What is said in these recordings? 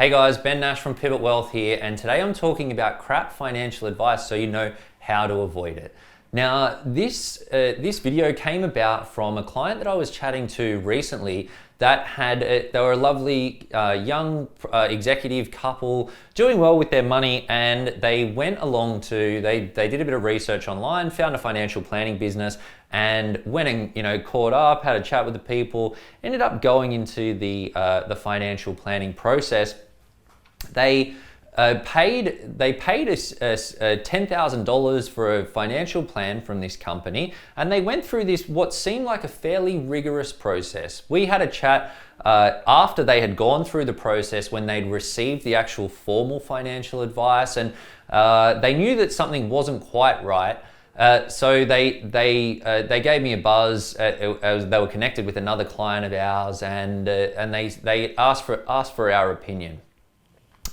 Hey guys, Ben Nash from Pivot Wealth here, and today I'm talking about crap financial advice so you know how to avoid it. Now, this video came about from a client that I was chatting to recently that they were a lovely young executive couple doing well with their money, and they went along to, they did a bit of research online, found a financial planning business, and went and caught up, had a chat with the people, ended up going into the financial planning process. They paid us $10,000 for a financial plan from this company, and they went through this what seemed like a fairly rigorous process. We had a chat after they had gone through the process, when they'd received the actual formal financial advice, and they knew that something wasn't quite right. So they gave me a buzz. As they were connected with another client of ours, and they asked for our opinion.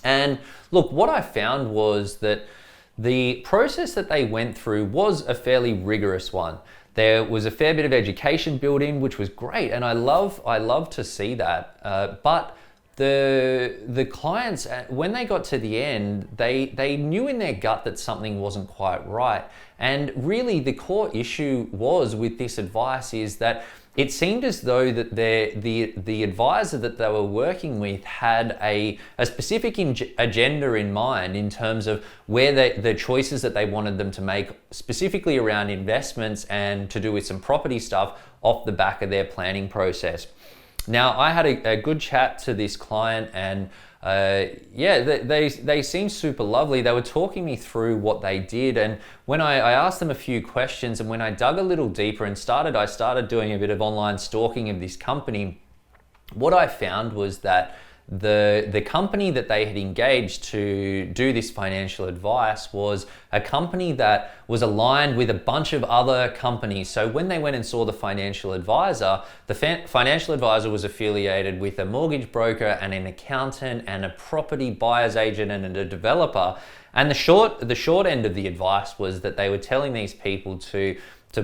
And look, what I found was that the process that they went through was a fairly rigorous one. There was a fair bit of education built in, which was great, and I love to see that. But the clients, when they got to the end, they knew in their gut that something wasn't quite right. And really, the core issue was with this advice is that it seemed as though that the advisor that they were working with had a specific agenda in mind in terms of where the choices that they wanted them to make, specifically around investments and to do with some property stuff off the back of their planning process. Now, I had a good chat to this client, and they seemed super lovely. They were talking me through what they did, and when I asked them a few questions, and when I dug a little deeper and I started doing a bit of online stalking of this company, what I found was that the company that they had engaged to do this financial advice was a company that was aligned with a bunch of other companies. So when they went and saw the financial advisor, the financial advisor was affiliated with a mortgage broker and an accountant and a property buyer's agent and a developer. And the short end of the advice was that they were telling these people to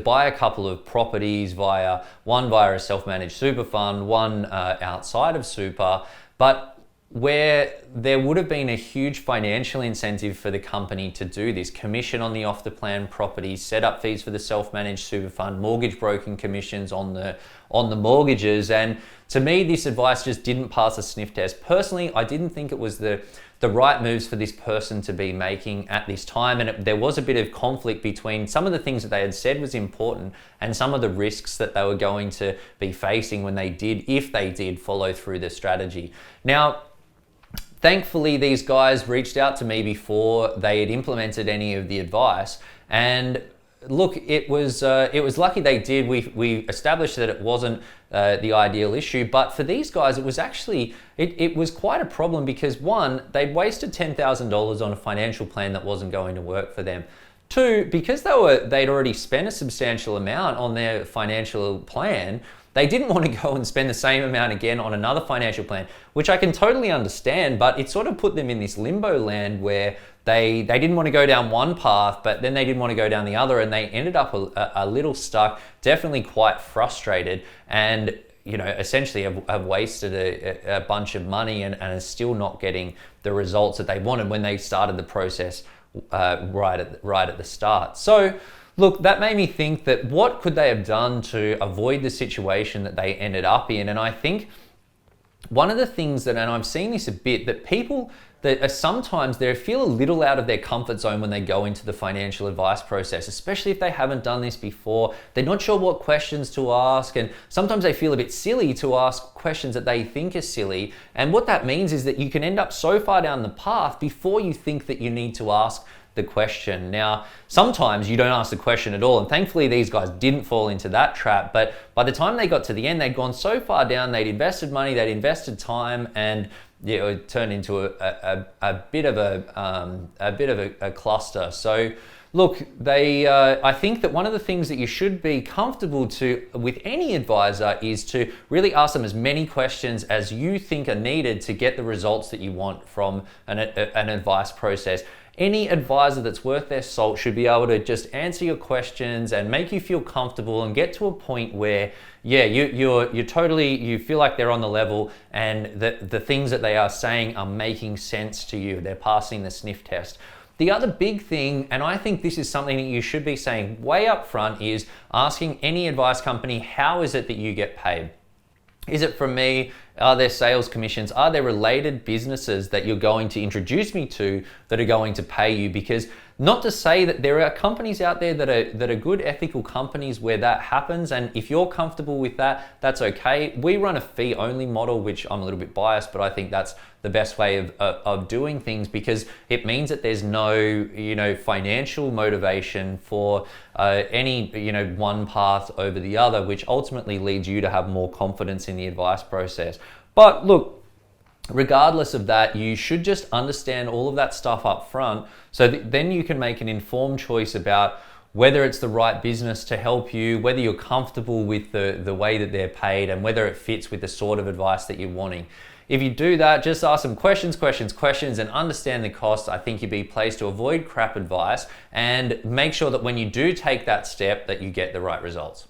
buy a couple of properties one via a self-managed super fund, one outside of super, but where there would have been a huge financial incentive for the company to do this: commission on the off-the-plan properties, setup fees for the self-managed super fund, mortgage broking commissions on the mortgages. And to me, this advice just didn't pass a sniff test. Personally, I didn't think it was the right moves for this person to be making at this time, and there was a bit of conflict between some of the things that they had said was important and some of the risks that they were going to be facing if they did follow through the strategy. Now, thankfully, these guys reached out to me before they had implemented any of the advice, and look, it was lucky they did. We established that it wasn't the ideal issue, but for these guys, it was actually it was quite a problem, because one, they'd wasted $10,000 on a financial plan that wasn't going to work for them. Two, because they'd already spent a substantial amount on their financial plan, they didn't want to go and spend the same amount again on another financial plan, which I can totally understand, but it sort of put them in this limbo land where they didn't want to go down one path, but then they didn't want to go down the other, and they ended up a little stuck, definitely quite frustrated, and essentially have wasted a bunch of money and are still not getting the results that they wanted when they started the process right at the start. So look, that made me think that what could they have done to avoid the situation that they ended up in? And I think one of the things and I'm seeing this a bit, that people that are sometimes they feel a little out of their comfort zone when they go into the financial advice process, especially if they haven't done this before. They're not sure what questions to ask, and sometimes they feel a bit silly to ask questions that they think are silly. And what that means is that you can end up so far down the path before you think that you need to ask the question. Now, sometimes you don't ask the question at all, and thankfully these guys didn't fall into that trap, but by the time they got to the end, they'd gone so far down, they'd invested money, they'd invested time, and it turned into a bit of a cluster. So look, I think that one of the things that you should be comfortable with any advisor is to really ask them as many questions as you think are needed to get the results that you want from an advice process. any advisor that's worth their salt should be able to just answer your questions and make you feel comfortable and get to a point where, yeah, you're totally, you feel like they're on the level and the things that they are saying are making sense to you. They're passing the sniff test. The other big thing, and I think this is something that you should be saying way up front, is asking any advice company, how is it that you get paid? Is it from me? Are there sales commissions? Are there related businesses that you're going to introduce me to that are going to pay you? Because not to say that there are companies out there that are good ethical companies where that happens, and if you're comfortable with that, that's okay. We run a fee only model, which I'm a little bit biased, but I think that's the best way of doing things, because it means that there's no financial motivation for any one path over the other, which ultimately leads you to have more confidence in the advice process. But look, regardless of that, you should just understand all of that stuff up front, so that then you can make an informed choice about whether it's the right business to help you, whether you're comfortable with the way that they're paid, and whether it fits with the sort of advice that you're wanting. If you do that, just ask them questions, and understand the costs. I think you'd be placed to avoid crap advice and make sure that when you do take that step, that you get the right results.